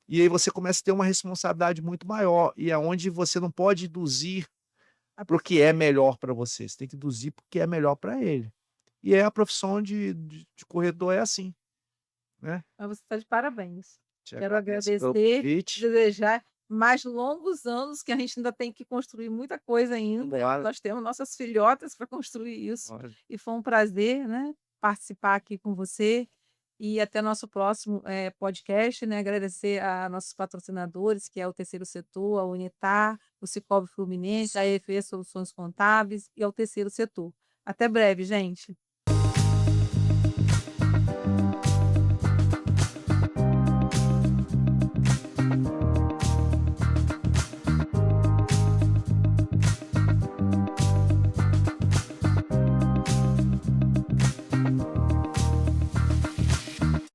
e aí você começa a ter uma responsabilidade muito maior, e é onde você não pode induzir A para o pessoa que é melhor para você, você tem que induzir para o que é melhor para ele. E é a profissão de corretor é assim, né. mas você está de parabéns. Te Quero agradeço pelo agradecer, convite. desejar mais longos anos, que a gente ainda tem que construir muita coisa ainda. Claro, Nós temos nossas filhotas para construir isso. olha, E foi um prazer, né, participar aqui com você. E até nosso próximo, podcast, né, agradecer a nossos patrocinadores, que é o Terceiro Setor, a Unitar, o Cicobi Fluminense, a EFE Soluções Contábeis e ao Terceiro Setor. Até breve, gente.